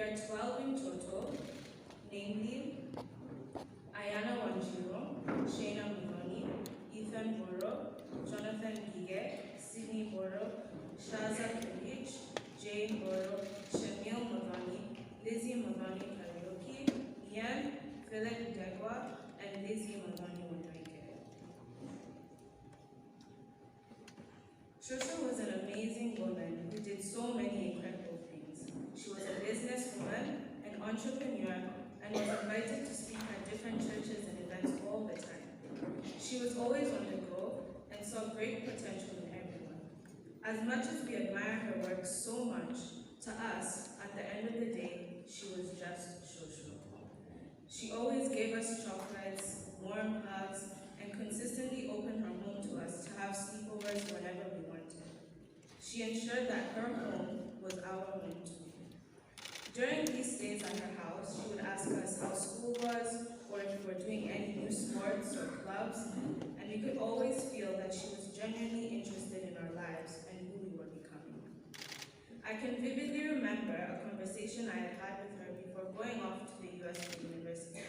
We are 12 in total, namely Ayana Wanjiro, Shayna Mugoni, Ethan Boro, Jonathan Gige, Sydney Boro, Shaza Kirich, Jane Boro, Shamil Mugoni, Lizzie Mugoni Karaoke, Ian, Philip Degwa, and Lizzie Mugoni Wanrike. Shosho was an amazing woman who did so many incredible things. She was a businesswoman, an entrepreneur, and was invited to speak at different churches and events all the time. She was always on the go and saw great potential in everyone. As much as we admire her work so much, to us, at the end of the day, she was just Shosho. She always gave us chocolates, warm hugs, and consistently opened her home to us to have sleepovers whenever we wanted. She ensured that her home was our home too. During these stays at her house, she would ask us how school was, or if we were doing any new sports or clubs, and we could always feel that she was genuinely interested in our lives and who we were becoming. I can vividly remember a conversation I had had with her before going off to the US for university.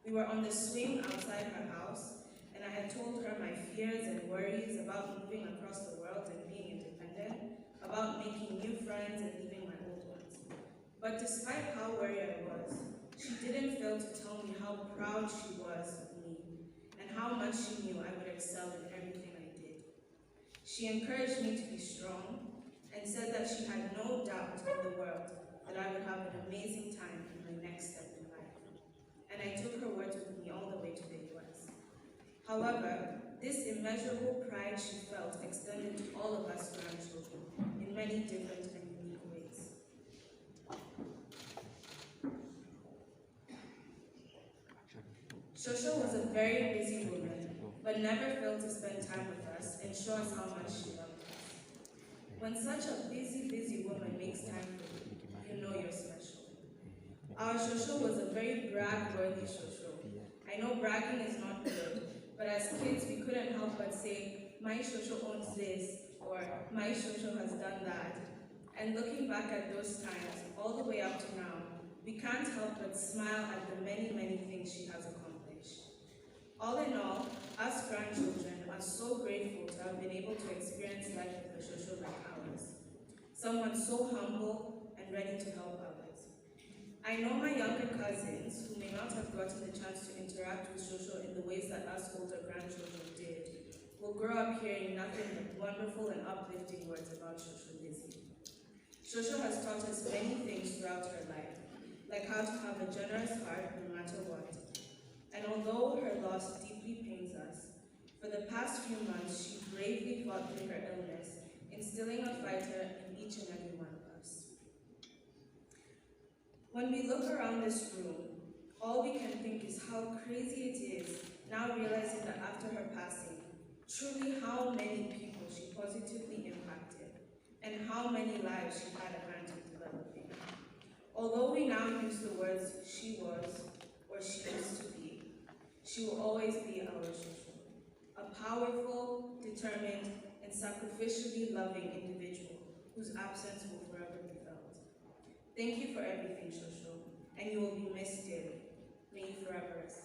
We were on the swing outside her house, and I had told her my fears and worries about moving across the world and being independent, about making new friends and leaving my old ones. But despite how worried I was, she didn't fail to tell me how proud she was of me and how much she knew I would excel in everything I did. She encouraged me to be strong and said that she had no doubt in the world that I would have an amazing time in my next step in life. And I took her words with me all the way to the US. However, this immeasurable pride she felt extended to all of us grandchildren in many different and unique ways. Shosho was a very busy woman, but never failed to spend time with us and show us how much she loved us. When such a busy woman makes time for you, you know you're special. Our Shosho was a very brag-worthy Shosho. I know bragging is not good, but as kids we couldn't help but say, my Shosho owns this, or my Shosho has done that. And looking back at those times, all the way up to now, we can't help but smile at the many things she has accomplished. All in all, us grandchildren are so grateful to have been able to experience life with a Shosho like ours. Someone so humble and ready to help others. I know my younger cousins, who may not have gotten the chance to interact with Shosho in the ways that us older grandchildren did, will grow up hearing nothing but wonderful and uplifting words about Shosho Lizzie. Shosho has taught us many things throughout her life, like how to have a generous heart no matter what. And although her loss deeply pains us, for the past few months she bravely fought through her illness, instilling a fighter in each and every one of us. When we look around this room, all we can think is how crazy it is now realizing that after her passing, truly how many people she positively impacted and how many lives she had a hand in developing. Although we now use the words she was or she used to be, she will always be our Shosho, a powerful, determined, and sacrificially loving individual whose absence will forever be felt. Thank you for everything, Shosho, and you will be missed dearly. May you forever rest.